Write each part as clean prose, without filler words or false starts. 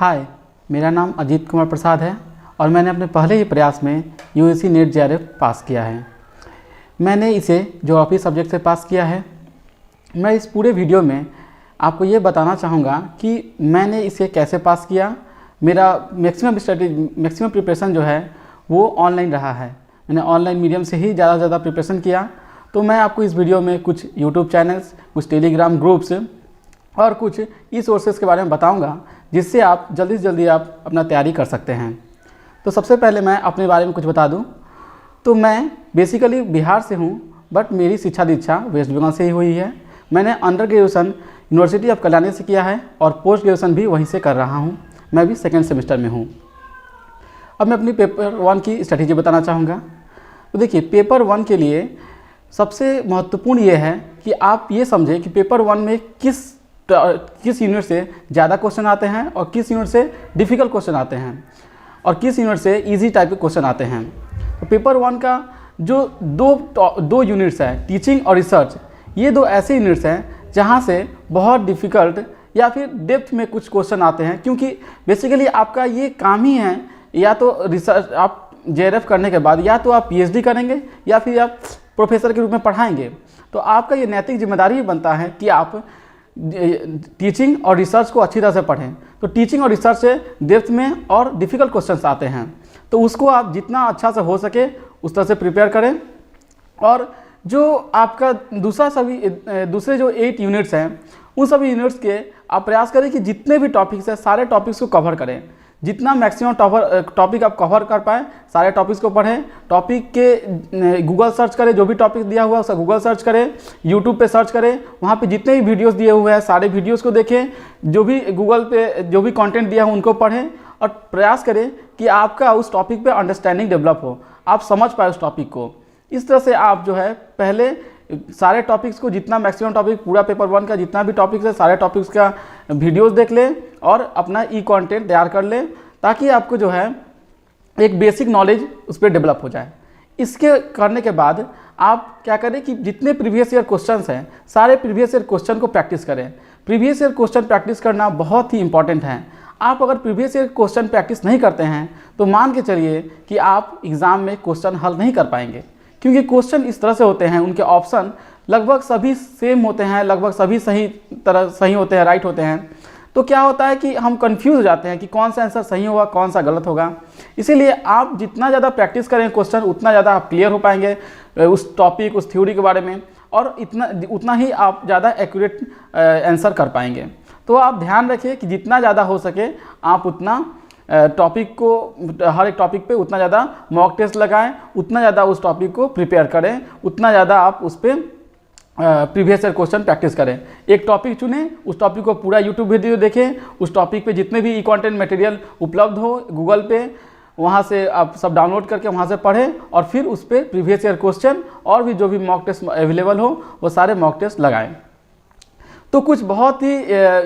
हाय, मेरा नाम अजीत कुमार प्रसाद है और मैंने अपने पहले ही प्रयास में यूजीसी नेट जेआरएफ पास किया है। मैंने इसे ज्योग्राफी सब्जेक्ट से पास किया है। मैं इस पूरे वीडियो में आपको ये बताना चाहूँगा कि मैंने इसे कैसे पास किया। मेरा मैक्सिमम प्रिपरेशन जो है वो ऑनलाइन रहा है। मैंने ऑनलाइन मीडियम से ही ज़्यादा से ज़्यादा प्रिपरेशन किया। तो मैं आपको इस वीडियो में कुछ यूट्यूब चैनल्स, कुछ टेलीग्राम ग्रुप्स और कुछ ई सोर्सेज के बारे में बताऊंगा, जिससे आप जल्दी से जल्दी आप अपना तैयारी कर सकते हैं। तो सबसे पहले मैं अपने बारे में कुछ बता दूं। तो मैं बेसिकली बिहार से हूं, बट मेरी शिक्षा दीक्षा वेस्ट बंगाल से ही हुई है। मैंने under graduation university of Kalyani से किया है और पोस्ट ग्रेजुएशन भी वहीं से कर रहा हूं। मैं भी सेकेंड सेमेस्टर में हूँ। अब मैं अपनी पेपर 1 की स्ट्रैटेजी बताना चाहूँगा। तो देखिए, पेपर 1 के लिए सबसे महत्वपूर्ण ये है कि आप ये समझें कि पेपर 1 में किस यूनिट से ज़्यादा क्वेश्चन आते हैं और किस यूनिट से डिफ़िकल्ट क्वेश्चन आते हैं और किस यूनिट से इजी टाइप के क्वेश्चन आते हैं। तो पेपर 1 का जो दो यूनिट्स हैं, टीचिंग और रिसर्च, ये दो ऐसे यूनिट्स हैं जहाँ से बहुत डिफ़िकल्ट या फिर डेप्थ में कुछ क्वेश्चन आते हैं। क्योंकि बेसिकली आपका ये काम ही है, या तो रिसर्च आप जेआरएफ करने के बाद या तो आप पीएचडी करेंगे या फिर आप प्रोफेसर के रूप में पढ़ाएंगे। तो आपका ये नैतिक जिम्मेदारी ही बनता है कि आप टीचिंग और रिसर्च को अच्छी तरह से पढ़ें। तो टीचिंग और रिसर्च से डेप्थ में और डिफ़िकल्ट क्वेश्चंस आते हैं, तो उसको आप जितना अच्छा से हो सके उस तरह से प्रिपेयर करें। और जो आपका दूसरे जो 8 यूनिट्स हैं, उन सभी यूनिट्स के आप प्रयास करें कि जितने भी टॉपिक्स हैं सारे टॉपिक्स को कवर करें। जितना मैक्सिमम टॉपिक आप कवर कर पाएँ सारे टॉपिक्स को पढ़ें। टॉपिक के गूगल सर्च करें, जो भी टॉपिक दिया हुआ है उसका गूगल सर्च करें, यूट्यूब पे सर्च करें, वहाँ पे जितने भी वीडियोस दिए हुए हैं सारे वीडियोस को देखें। जो भी गूगल पे जो भी कंटेंट दिया हो उनको पढ़ें और प्रयास करें कि आपका उस टॉपिक पे अंडरस्टैंडिंग डेवलप हो, आप समझ पाए उस टॉपिक को। इस तरह से आप जो है पहले सारे टॉपिक्स को, जितना मैक्सिमम टॉपिक पूरा पेपर 1 का जितना भी टॉपिक्स है सारे टॉपिक्स का वीडियोस देख लें और अपना ई कंटेंट तैयार कर लें, ताकि आपको जो है एक बेसिक नॉलेज उस पर डेवलप हो जाए। इसके करने के बाद आप क्या करें कि जितने प्रीवियस ईयर क्वेश्चंस हैं सारे प्रीवियस ईयर क्वेश्चन को प्रैक्टिस करें। प्रीवियस ईयर क्वेश्चन प्रैक्टिस करना बहुत ही इंपॉर्टेंट है। आप अगर प्रीवियस ईयर क्वेश्चन प्रैक्टिस नहीं करते हैं तो मान के चलिए कि आप एग्ज़ाम में क्वेश्चन हल नहीं कर पाएंगे। क्योंकि क्वेश्चन इस तरह से होते हैं, उनके ऑप्शन लगभग सभी सेम होते हैं, लगभग सभी सही होते हैं, राइट होते हैं। तो क्या होता है कि हम कंफ्यूज हो जाते हैं कि कौन सा आंसर सही होगा, कौन सा गलत होगा। इसीलिए आप जितना ज़्यादा प्रैक्टिस करें क्वेश्चन, उतना ज़्यादा आप क्लियर हो पाएंगे उस टॉपिक, उस थ्योरी के बारे में, और उतना ही आप ज़्यादा एक्यूरेट आंसर कर पाएंगे। तो आप ध्यान रखिए कि जितना ज़्यादा हो सके आप उतना टॉपिक को, हर एक टॉपिक पे उतना ज़्यादा मॉक टेस्ट लगाएं, उतना ज़्यादा उस टॉपिक को प्रिपेयर करें, उतना ज़्यादा आप उस पर प्रीवियस ईयर क्वेश्चन प्रैक्टिस करें। एक टॉपिक चुनें, उस टॉपिक को पूरा यूट्यूब वीडियो देखें, उस टॉपिक पे जितने भी ई कंटेंट मटेरियल उपलब्ध हो गूगल पे, वहाँ से आप सब डाउनलोड करके वहाँ से पढ़ें और फिर उस पर प्रीवियस ईयर क्वेश्चन और भी जो भी मॉक टेस्ट अवेलेबल हो वो सारे मॉक टेस्ट लगाएं। तो कुछ बहुत ही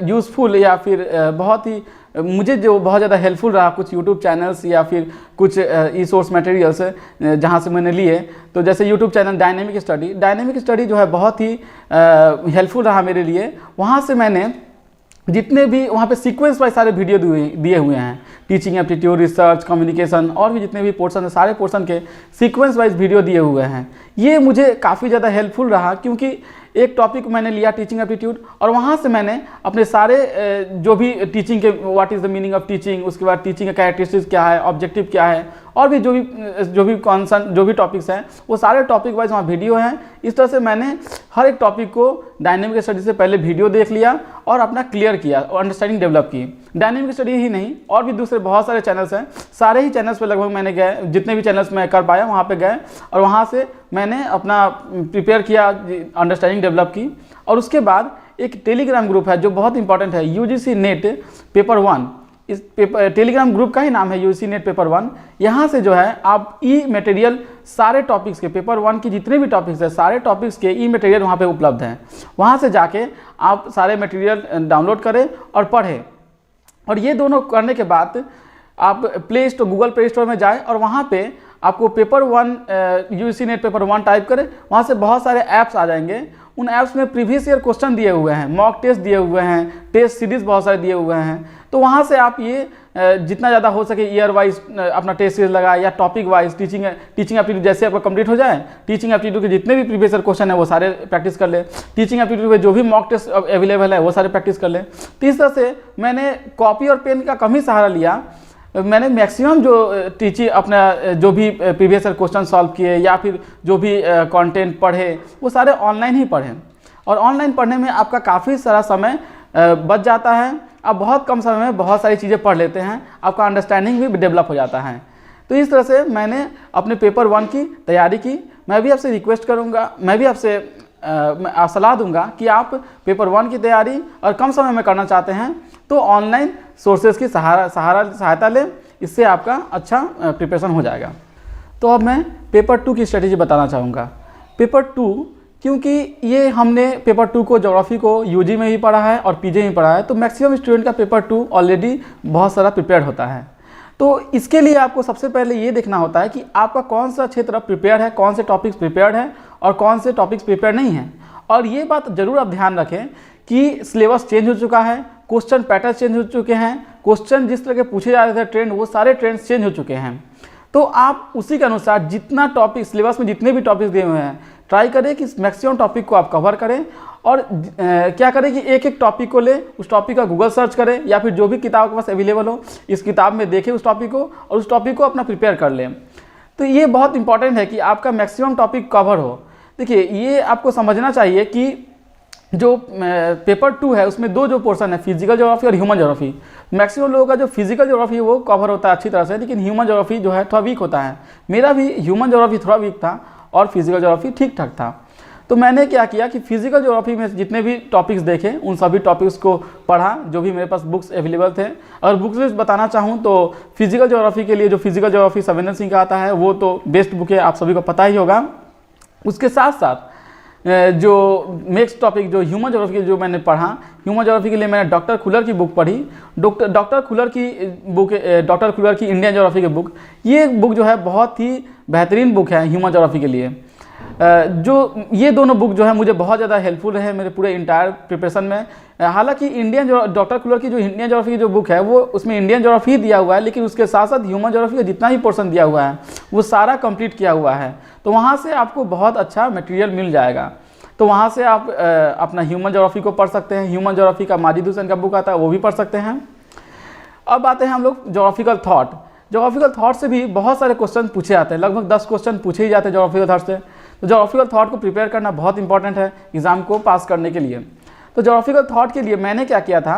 यूज़फुल या फिर बहुत ही मुझे जो बहुत ज़्यादा हेल्पफुल रहा, कुछ यूट्यूब चैनल्स या फिर कुछ ई सोर्स मटेरियल्स जहाँ से मैंने लिए। तो जैसे यूट्यूब चैनल डायनेमिक स्टडी जो है बहुत ही हेल्पफुल रहा मेरे लिए। वहाँ से मैंने जितने भी वहाँ पे सीक्वेंस वाइज सारे वीडियो दिए हुए हैं, टीचिंग एप्टीट्यूड, रिसर्च, कम्युनिकेशन और भी जितने भी पोर्शन है सारे पोर्शन के सीक्वेंस वाइज वीडियो दिए हुए हैं। ये मुझे काफ़ी ज़्यादा हेल्पफुल रहा, क्योंकि एक टॉपिक मैंने लिया टीचिंग एप्टीट्यूड और वहाँ से मैंने अपने सारे जो भी टीचिंग के what is the meaning of teaching, उसके बाद टीचिंग का कैरेक्टरिस्टिक्स क्या है, ऑब्जेक्टिव क्या है, और भी जो भी टॉपिक्स हैं वो सारे टॉपिक वाइज वहाँ वीडियो हैं। इस तरह से मैंने हर एक टॉपिक को डायनेमिक स्टडी से पहले वीडियो देख लिया और अपना क्लियर किया और अंडरस्टैंडिंग डेवलप की। डायनेमिक स्टडी ही नहीं, और भी दूसरे बहुत सारे चैनल्स हैं, सारे ही चैनल्स पे लगभग मैंने गए, जितने भी चैनल्स मैं कर पाया वहाँ पे गए और वहाँ से मैंने अपना प्रिपेयर किया, अंडरस्टैंडिंग डेवलप की। और उसके बाद एक टेलीग्राम ग्रुप है जो बहुत इंपॉर्टेंट है, यूजीसी नेट पेपर 1। इस टेलीग्राम ग्रुप का ही नाम है यूजीसी नेट पेपर 1। यहाँ से जो है आप ई मटेरियल सारे टॉपिक्स के, पेपर 1 की जितने भी टॉपिक्स हैं सारे टॉपिक्स के ई मटेरियल वहाँ पे उपलब्ध हैं। वहाँ से जाके आप सारे मटेरियल डाउनलोड करें और पढ़ें। और ये दोनों करने के बाद आप गूगल प्ले स्टोर में जाएँ और वहाँ पे आपको paper 1 UGC net paper 1 type करें, वहाँ से बहुत सारे ऐप्स आ जाएंगे। उन ऐप्स में प्रीवियस ईयर क्वेश्चन दिए हुए हैं, मॉक टेस्ट दिए हुए हैं, टेस्ट सीरीज बहुत सारे दिए हुए हैं। तो वहाँ से आप ये जितना ज़्यादा हो सके ईयर वाइज अपना टेस्ट सीरीज लगाए या टॉपिक वाइज टीचिंग एप्टीट्यूड जैसे आपका कंप्लीट हो जाए, टीचिंग एप्टीट्यूड के जितने भी प्रीवियस ईयर क्वेश्चन है वो सारे प्रैक्टिस कर ले, टीचिंग एप्टीट्यूड में जो भी मॉक टेस्ट अवेलेबल है वो सारे प्रैक्टिस कर ले। तो इस तरह से मैंने कॉपी और पेन का कम ही सहारा लिया। मैंने मैक्सिमम जो टीचिंग अपना जो भी प्रीवियस ईयर क्वेश्चन सॉल्व किए या फिर जो भी कंटेंट पढ़े वो सारे ऑनलाइन ही पढ़े। और ऑनलाइन पढ़ने में आपका काफ़ी सारा समय बच जाता है, आप बहुत कम समय में बहुत सारी चीज़ें पढ़ लेते हैं, आपका अंडरस्टैंडिंग भी डेवलप हो जाता है। तो इस तरह से मैंने अपने पेपर 1 की तैयारी की। मैं भी आपसे रिक्वेस्ट करूँगा, मैं भी आपसे सलाह दूंगा कि आप पेपर 1 की तैयारी और कम समय में करना चाहते हैं तो ऑनलाइन सोर्सेज की सहायता लें, इससे आपका अच्छा प्रिपरेशन हो जाएगा। तो अब मैं पेपर 2 की स्ट्रेटेजी बताना चाहूँगा। पेपर 2, क्योंकि ये हमने पेपर 2 को ज्योग्राफी को यूजी में भी पढ़ा है और पीजी में पढ़ा है, तो मैक्सिमम स्टूडेंट का पेपर 2 ऑलरेडी बहुत सारा प्रिपेयर्ड होता है। तो इसके लिए आपको सबसे पहले ये देखना होता है कि आपका कौन सा क्षेत्र प्रिपेयर्ड है, कौन से टॉपिक्स प्रिपेयर्ड है और कौन से टॉपिक्स प्रिपेयर नहीं हैं। और ये बात जरूर आप ध्यान रखें कि सिलेबस चेंज हो चुका है, क्वेश्चन पैटर्न चेंज हो चुके हैं, क्वेश्चन जिस तरह के पूछे जा रहे थे ट्रेंड, वो सारे ट्रेंड्स चेंज हो चुके हैं। तो आप उसी के अनुसार जितना टॉपिक सिलेबस में जितने भी टॉपिक्स दिए हुए हैं, ट्राई करें कि मैक्सिमम टॉपिक को आप कवर करें। और क्या करें कि एक एक टॉपिक को ले, उस टॉपिक का गूगल सर्च करें या फिर जो भी किताब के पास अवेलेबल हो इस किताब में देखें उस टॉपिक को और उस टॉपिक को अपना प्रिपेयर कर लें। तो ये बहुत इंपॉर्टेंट है कि आपका मैक्सिमम टॉपिक कवर हो। देखिए, ये आपको समझना चाहिए कि जो पेपर 2 है उसमें दो जो पोर्शन है, फिजिकल ज्योग्राफी और ह्यूमन ज्योग्राफी। मैक्सिमम लोगों का जो फिजिकल ज्योग्राफी है वो कवर होता है अच्छी तरह से, लेकिन ह्यूमन ज्योग्राफी जो है थोड़ा वीक होता है। मेरा भी ह्यूमन ज्योग्राफी थोड़ा वीक था और फिजिकल ज्योग्राफी ठीक ठाक था। तो मैंने क्या किया कि फिजिकल ज्योग्राफी में जितने भी टॉपिक्स देखे उन सभी टॉपिक्स को पढ़ा, जो भी मेरे पास बुक्स अवेलेबल थे। और बुक्स लिस्ट बताना चाहूँ तो फिजिकल ज्योग्राफी के लिए जो फिजिकल ज्योग्राफी सविंदर सिंह का आता है वो तो बेस्ट बुक है, आप सभी को पता ही होगा। उसके साथ साथ जो नेक्स्ट टॉपिक जो ह्यूमन ज्योग्राफी जो मैंने पढ़ा, ह्यूमन ज्योग्राफी के लिए मैंने डॉक्टर खुलर की बुक पढ़ी। डॉक्टर खुलर की बुक, डॉक्टर खुलर की इंडियन ज्योग्राफी की बुक, ये बुक जो है बहुत ही बेहतरीन बुक है ह्यूमन ज्योग्राफी के लिए। जो ये दोनों बुक जो है मुझे बहुत ज़्यादा हेल्पफुल रहे मेरे पूरे इंटायर प्रिपरेशन में। हालांकि इंडियन जो डॉक्टर खुलर की जो इंडियन ज्योग्राफी की जो बुक है वो उसमें इंडियन ज्योग्राफी ही दिया हुआ है, लेकिन उसके साथ साथ ह्यूमन ज्योग्राफी का जितना भी पोर्शन दिया हुआ है वो सारा कंप्लीट किया हुआ है। तो वहाँ से आपको बहुत अच्छा मटेरियल मिल जाएगा। तो वहाँ से आप अपना ह्यूमन ज्योग्राफी को पढ़ सकते हैं। ह्यूमन ज्योग्राफी का माजिद हुसैन का बुक आता है वो भी पढ़ सकते हैं। अब आते हैं हम लोग ज्योग्राफिकल थॉट। ज्योग्राफिकल थॉट से भी बहुत सारे क्वेश्चन पूछे जाते हैं, लगभग 10 क्वेश्चन पूछे ही जाते हैं ज्योग्राफिकल थॉट से। तो ज्योग्राफिकल थॉट को प्रिपेयर करना बहुत इंपॉर्टेंट है एग्जाम को पास करने के लिए। तो ज्योग्राफिकल थॉट के लिए मैंने क्या किया था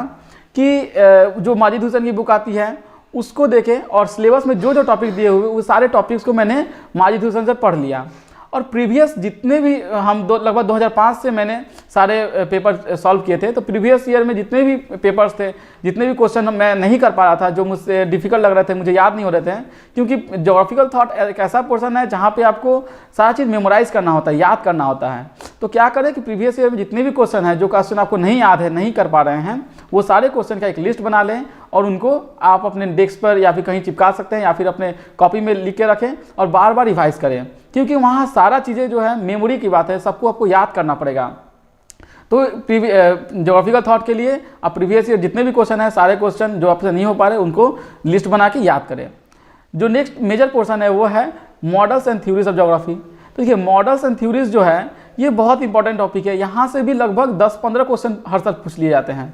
कि जो माजिद हुसैन की बुक आती है उसको देखें और सिलेबस में जो जो टॉपिक दिए हुए वो सारे टॉपिक्स को मैंने माजिद हुसैन से पढ़ लिया। और प्रीवियस जितने भी हम लगभग 2005 से मैंने सारे पेपर सॉल्व किए थे। तो प्रीवियस ईयर में जितने भी पेपर्स थे, जितने भी क्वेश्चन मैं नहीं कर पा रहा था, जो मुझसे डिफिकल्ट लग रहे थे, मुझे याद नहीं हो रहे थे, क्योंकि ज्योग्राफिकल थॉट एक ऐसा पोर्शन है जहाँ पे आपको सारा चीज़ मेमोराइज करना होता है, याद करना होता है। तो क्या करें कि प्रीवियस ईयर में जितने भी क्वेश्चन है, जो क्वेश्चन आपको नहीं याद है, नहीं कर पा रहे हैं, वो सारे क्वेश्चन का एक लिस्ट बना लें और उनको आप अपने डेस्क पर या फिर कहीं चिपका सकते हैं या फिर अपने कॉपी में लिख के रखें और बार बार रिवाइज करें, क्योंकि वहाँ सारा चीज़ें जो है मेमोरी की बात है, सबको आपको याद करना पड़ेगा। तो ज्योग्राफिकल थॉट के लिए आप प्रीवियस ईयर जितने भी क्वेश्चन है, सारे क्वेश्चन जो आपसे नहीं हो पा रहे उनको लिस्ट बना के याद करें। जो नेक्स्ट मेजर पोर्शन है वो है models and theories of geography. तो देखिए, मॉडल्स एंड थ्योरीज जो है ये बहुत इंपॉर्टेंट टॉपिक है। यहाँ से भी लगभग 10-15 क्वेश्चन हर साल पूछ लिए जाते हैं।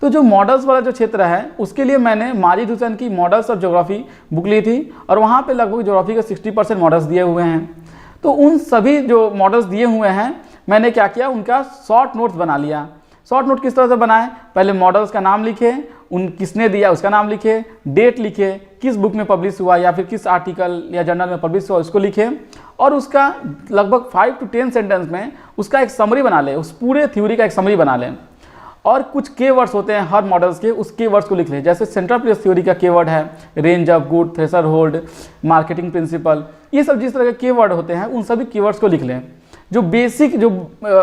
तो जो मॉडल्स वाला जो क्षेत्र है उसके लिए मैंने माजिद हुसैन की मॉडल्स ऑफ ज्योग्राफी बुक ली थी और वहाँ पे लगभग ज्योग्राफी के 60% मॉडल्स दिए हुए हैं। तो उन सभी जो मॉडल्स दिए हुए हैं मैंने क्या किया, उनका शॉर्ट नोट्स बना लिया। शॉर्ट नोट किस तरह से बनाएं, पहले मॉडल्स का नाम लिखे, उन किसने दिया उसका नाम लिखे, डेट लिखे, किस बुक में पब्लिश हुआ या फिर किस आर्टिकल या जर्नल में पब्लिश हुआ उसको लिखे, और उसका लगभग 5 to 10 सेंटेंस में उसका एक समरी बना लें, उस पूरे थ्योरी का एक समरी बना लें। और कुछ कीवर्ड्स होते हैं हर मॉडल्स के, उस कीवर्ड्स को लिख लें। जैसे सेंट्रल प्लेस थ्योरी का कीवर्ड है range of good, threshold, marketing principle, ये सब जिस तरह के कीवर्ड होते हैं उन सभी कीवर्ड्स को लिख लें। जो बेसिक जो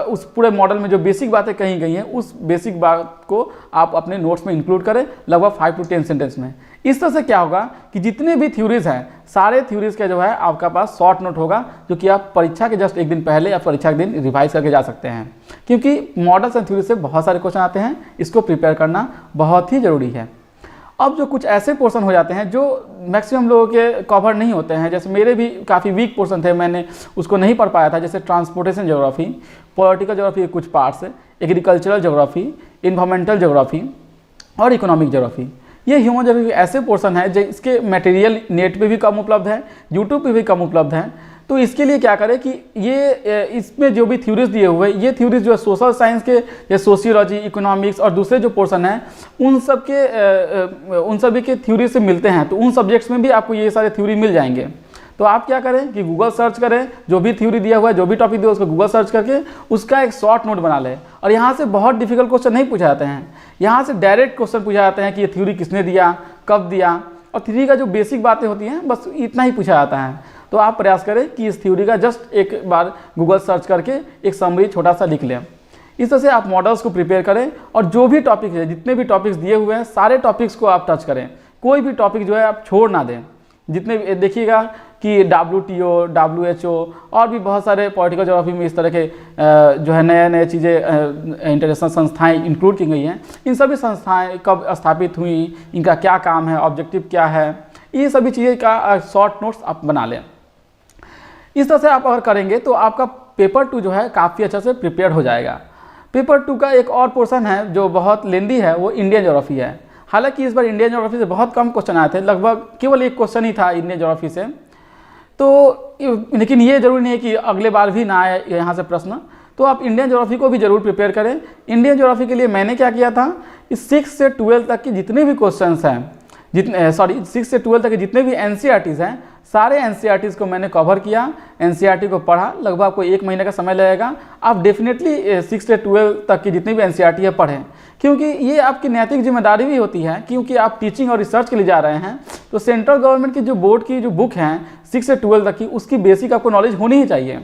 उस पूरे मॉडल में जो बेसिक बातें कही गई हैं उस बेसिक बात को आप अपने नोट्स में इंक्लूड करें लगभग 5 to 10 सेंटेंस में। इस तरह से क्या होगा कि जितने भी थ्योरीज हैं सारे थ्योरीज का जो है आपका पास शॉर्ट नोट होगा, जो कि आप परीक्षा के जस्ट एक दिन पहले या परीक्षा के दिन रिवाइज करके जा सकते हैं, क्योंकि मॉडल्स एंड थ्योरी से बहुत सारे क्वेश्चन आते हैं। इसको प्रिपेयर करना बहुत ही ज़रूरी है। अब जो कुछ ऐसे पोर्शन हो जाते हैं जो मैक्सिमम लोगों के कवर नहीं होते हैं, जैसे मेरे भी काफ़ी वीक पोर्शन थे, मैंने उसको नहीं पढ़ पाया था, जैसे ट्रांसपोर्टेशन ज्योग्राफी, पॉलिटिकल ज्योग्राफी के कुछ parts, agricultural geography, environmental geography और इकोनॉमिक ज्योग्राफी। ये ह्यूमन ज्योग्राफी ऐसे पोर्शन है जिसके मटेरियल नेट पे भी कम उपलब्ध है, यूट्यूब पे भी कम उपलब्ध है। तो इसके लिए क्या करें कि ये इसमें जो भी थ्योरीज दिए हुए, ये थ्योरीज जो है सोशल साइंस के या सोशियोलॉजी, इकोनॉमिक्स और दूसरे जो पोर्शन हैं उन सभी के थ्योरी से मिलते हैं। तो उन सब्जेक्ट्स में भी आपको ये सारे थ्योरी मिल जाएंगे। तो आप क्या करें कि गूगल सर्च करें, जो भी थ्योरी दिया हुआ है, जो भी टॉपिक दिया उसको गूगल सर्च करके उसका एक शॉर्ट नोट बना लें। और यहाँ से बहुत डिफिकल्ट क्वेश्चन नहीं पूछे जाते हैं, यहाँ से डायरेक्ट क्वेश्चन पूछे जाते हैं कि ये थ्योरी किसने दिया, कब दिया, और थ्योरी का जो बेसिक बातें होती हैं बस इतना ही पूछा जाता है। तो आप प्रयास करें कि इस थ्योरी का जस्ट एक बार गूगल सर्च करके एक समरी छोटा सा लिख लें। इस तरह से आप मॉडल्स को प्रिपेयर करें और जो भी टॉपिक है, जितने भी टॉपिक्स दिए हुए हैं सारे टॉपिक्स को आप टच करें, कोई भी टॉपिक जो है आप छोड़ ना दें। जितने देखिएगा कि WTO, WHO और भी बहुत सारे पॉलिटिकल ज्योग्राफी में इस तरह के जो है नए नए चीज़ें इंटरनेशनल संस्थाएं इंक्लूड की गई हैं। इन सभी संस्थाएं कब स्थापित हुई, इनका क्या काम है, ऑब्जेक्टिव क्या है, ये सभी चीज़ें का शॉर्ट नोट्स आप बना लें। इस तरह से आप अगर करेंगे तो आपका पेपर 2 जो है काफ़ी अच्छे से प्रिपेयर हो जाएगा। पेपर 2 का एक और पोर्शन है जो बहुत लेंदी है, वो इंडियन ज्योग्राफी है। हालांकि इस बार इंडियन ज्योग्राफी से बहुत कम क्वेश्चन आए थे, लगभग केवल एक क्वेश्चन ही था इंडियन ज्योग्राफी से। तो लेकिन ये जरूरी नहीं है कि अगले बार भी ना आए यहाँ से प्रश्न, तो आप इंडियन ज्योग्राफी को भी जरूर प्रिपेयर करें। इंडियन ज्योग्राफी के लिए मैंने क्या किया था, इस 6 से 12 तक के जितने भी क्वेश्चन हैं, 6 से 12 तक के जितने भी NCERTs हैं, सारे NCERTs को मैंने कवर किया, NCERT को पढ़ा। लगभग आपको 1 महीने का समय लगेगा। आप डेफिनेटली 6 से 12 तक की जितनी भी NCERT है पढ़ें, क्योंकि ये आपकी नैतिक जिम्मेदारी भी होती है, क्योंकि आप टीचिंग और रिसर्च के लिए जा रहे हैं। तो सेंट्रल गवर्नमेंट की जो बोर्ड की जो बुक हैं 6 से 12 तक की, उसकी बेसिक आपको नॉलेज होनी ही चाहिए।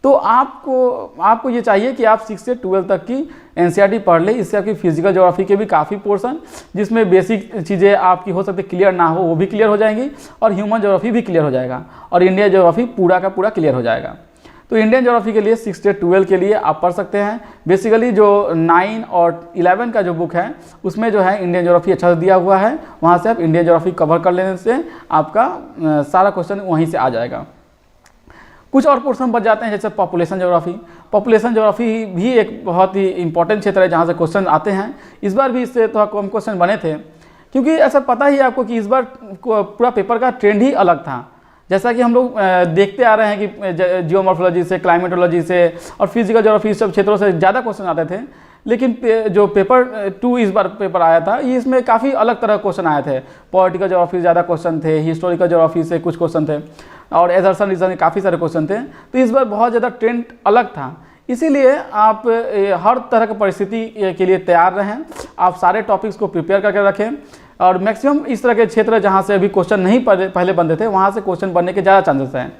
तो आपको ये चाहिए कि आप 6 से 12 तक की NCERT पढ़ लें। इससे आपकी फिजिकल ज्योग्राफी के भी काफ़ी पोर्शन, जिसमें बेसिक चीज़ें आपकी हो सकती है क्लियर ना हो, वो भी क्लियर हो जाएंगी, और ह्यूमन ज्योग्राफी भी क्लियर हो जाएगा, और इंडियन ज्योग्राफी पूरा का पूरा क्लियर हो जाएगा। तो इंडियन ज्योग्राफी के लिए 6 से 12 के लिए आप पढ़ सकते हैं। बेसिकली जो 9 और 11 का जो बुक है उसमें जो है इंडियन ज्योग्राफी अच्छा से दिया हुआ है, वहाँ से आप इंडियन ज्योग्राफी कवर कर लेने से आपका सारा क्वेश्चन वहीं से आ जाएगा। कुछ और पोर्शन बच जाते हैं, जैसे पॉपुलेशन ज्योग्राफी। पॉपुलेशन ज्योग्राफी भी एक बहुत ही इंपॉर्टेंट क्षेत्र है जहाँ से क्वेश्चन आते हैं। इस बार भी इससे थोड़ा कम क्वेश्चन बने थे, क्योंकि ऐसा पता ही है आपको कि इस बार पूरा पेपर का ट्रेंड ही अलग था। जैसा कि हम लोग देखते आ रहे हैं कि जियोमॉर्फोलॉजी से, क्लाइमेटोलॉजी से और फिजिकल ज्योग्राफी सब क्षेत्रों से ज़्यादा क्वेश्चन आते थे, लेकिन जो पेपर 2 इस बार पेपर आया था, ये इसमें काफ़ी अलग तरह क्वेश्चन आए थे। पॉलिटिकल ज्योग्राफी से ज़्यादा क्वेश्चन थे, हिस्टोरिकल ज्योग्राफी से कुछ क्वेश्चन थे, और एजर्सन रीजन में काफ़ी सारे क्वेश्चन थे। तो इस बार बहुत ज़्यादा ट्रेंड अलग था, इसीलिए आप हर तरह की परिस्थिति के लिए तैयार रहें। आप सारे टॉपिक्स को प्रिपेयर करके रखें, और मैक्सिमम इस तरह के क्षेत्र जहाँ से अभी क्वेश्चन नहीं पहले बनते थे, वहाँ से क्वेश्चन बनने के ज़्यादा चांसेस हैं।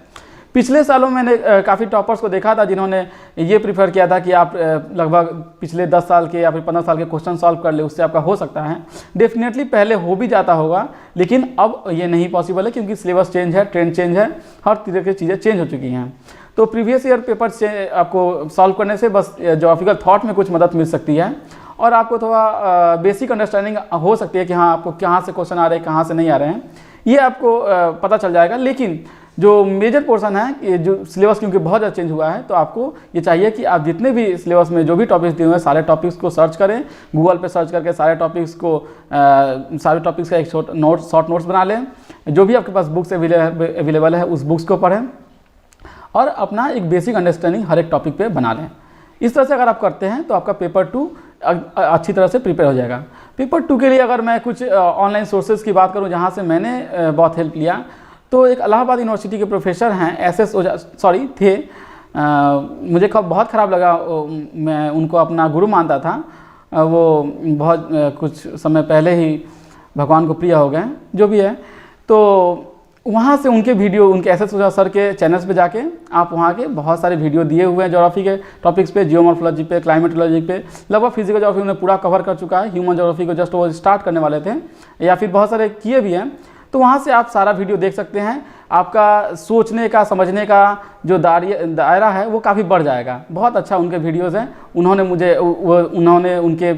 पिछले सालों मैंने काफ़ी टॉपर्स को देखा था जिन्होंने ये प्रीफर किया था कि आप लगभग पिछले 10 साल के या फिर 15 साल के क्वेश्चन सॉल्व कर ले, उससे आपका हो सकता है। डेफिनेटली पहले हो भी जाता होगा, लेकिन अब ये नहीं पॉसिबल है, क्योंकि सिलेबस चेंज है, ट्रेंड चेंज है, हर तरह की चीज़ें चेंज हो चुकी हैं। तो प्रीवियस ईयर पेपर से आपको सॉल्व करने से बस ज्योग्राफिकल थॉट में कुछ मदद मिल सकती है, और आपको थोड़ा बेसिक अंडरस्टैंडिंग हो सकती है कि हाँ आपको कहाँ से क्वेश्चन आ रहे हैं, कहाँ से नहीं आ रहे हैं, ये आपको पता चल जाएगा। लेकिन जो मेजर पोर्शन है, ये जो सिलेबस क्योंकि बहुत ज़्यादा चेंज हुआ है, तो आपको ये चाहिए कि आप जितने भी सिलेबस में जो भी टॉपिक्स दिए हुए हैं सारे टॉपिक्स को सर्च करें, गूगल पे सर्च करके सारे टॉपिक्स का एक शॉर्ट नोट्स बना लें। जो भी आपके पास बुक्स अवेलेबल है उस बुक्स को पढ़ें, और अपना एक बेसिक अंडरस्टैंडिंग हर एक टॉपिक पे बना लें। इस तरह से अगर आप करते हैं तो आपका पेपर 2 अच्छी तरह से प्रिपेयर हो जाएगा। पेपर 2 के लिए अगर मैं कुछ ऑनलाइन सोर्सेज की बात करूं जहां से मैंने बहुत हेल्प लिया, तो एक इलाहाबाद यूनिवर्सिटी के प्रोफेसर हैं SS ओझा थे। मुझे बहुत ख़राब लगा, मैं उनको अपना गुरु मानता था। वो बहुत कुछ समय पहले ही भगवान को प्रिय हो गए, जो भी है। तो वहाँ से उनके वीडियो, उनके एस एस ओझा सर के चैनल्स पे जाके आप वहाँ के बहुत सारे वीडियो दिए हुए हैं ज्योग्राफी के टॉपिक्स पे, जियोमॉर्फोलॉजी पे, क्लाइमेटोलॉजी पे, लगभग फिजिकल ज्योग्राफी उन्होंने पूरा कवर कर चुका है। ह्यूमन ज्योग्राफी को जस्ट वो स्टार्ट करने वाले थे या फिर बहुत सारे किए भी हैं। तो वहाँ से आप सारा वीडियो देख सकते हैं। आपका सोचने का, समझने का जो दायरा है वो काफ़ी बढ़ जाएगा। बहुत अच्छा उनके वीडियोज़ हैं। उन्होंने उनके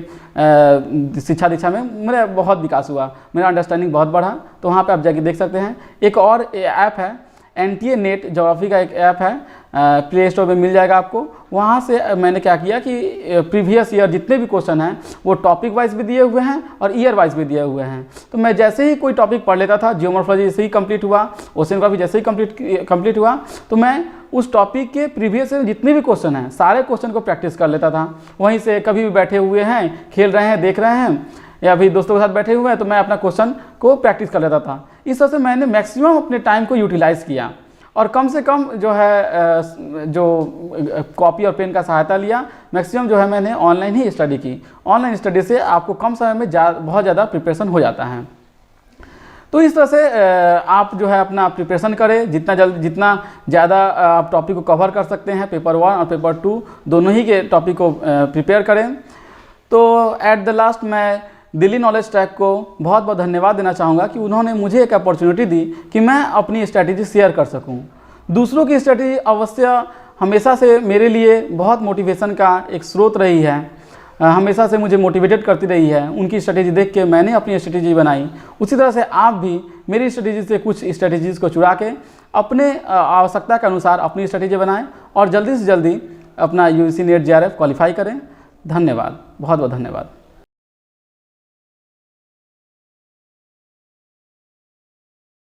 शिक्षा दीक्षा में मेरा बहुत विकास हुआ, मेरा अंडरस्टैंडिंग बहुत बढ़ा। तो वहाँ पे आप जाके देख सकते हैं। एक और ऐप है NTA नेट ज्योग्राफी का एक ऐप है, प्ले स्टोर में मिल जाएगा आपको। वहाँ से मैंने क्या किया कि प्रीवियस ईयर जितने भी क्वेश्चन हैं वो टॉपिक वाइज भी दिए हुए हैं और ईयर वाइज भी दिए हुए हैं। तो मैं जैसे ही कोई टॉपिक पढ़ लेता था, जियोमॉर्फोलॉजी जैसे ही कंप्लीट हुआ, ओशियनोग्राफी जैसे ही कंप्लीट हुआ, तो मैं उस टॉपिक के प्रीवियस ईयर जितने भी क्वेश्चन हैं सारे क्वेश्चन को प्रैक्टिस कर लेता था। वहीं से कभी भी बैठे हुए हैं, खेल रहे हैं, देख रहे हैं, या फिर दोस्तों के साथ बैठे हुए हैं, तो मैं अपना क्वेश्चन को प्रैक्टिस कर लेता था। इस तरह से मैंने मैक्सिमम अपने टाइम को यूटिलाइज़ किया और कम से कम जो है जो कॉपी और पेन का सहायता लिया। मैक्सिमम जो है मैंने ऑनलाइन ही स्टडी की। ऑनलाइन स्टडी से आपको कम समय में बहुत ज़्यादा प्रिपरेशन हो जाता है। तो इस तरह से आप जो है अपना प्रिपरेशन करें, जितना ज़्यादा आप टॉपिक को कवर कर सकते हैं। पेपर 1 और पेपर 2 दोनों ही के टॉपिक को प्रिपेयर करें। तो एट द लास्ट मैं दिल्ली नॉलेज ट्रैक को बहुत बहुत धन्यवाद देना चाहूँगा कि उन्होंने मुझे एक अपॉर्चुनिटी दी कि मैं अपनी स्ट्रैटेजी शेयर कर सकूँ। दूसरों की स्ट्रैटेजी अवश्य हमेशा से मेरे लिए बहुत मोटिवेशन का एक स्रोत रही है, हमेशा से मुझे मोटिवेटेड करती रही है। उनकी स्ट्रैटेजी देख के मैंने अपनी स्ट्रैटेजी बनाई। उसी तरह से आप भी मेरी स्ट्रैटेजी से कुछ स्ट्रैटेजीज़ को चुरा के अपने आवश्यकता के अनुसार अपनी स्ट्रैटेजी बनाएं और जल्दी से जल्दी अपना UGC नेट JRF क्वालिफाई करें। धन्यवाद, बहुत बहुत धन्यवाद।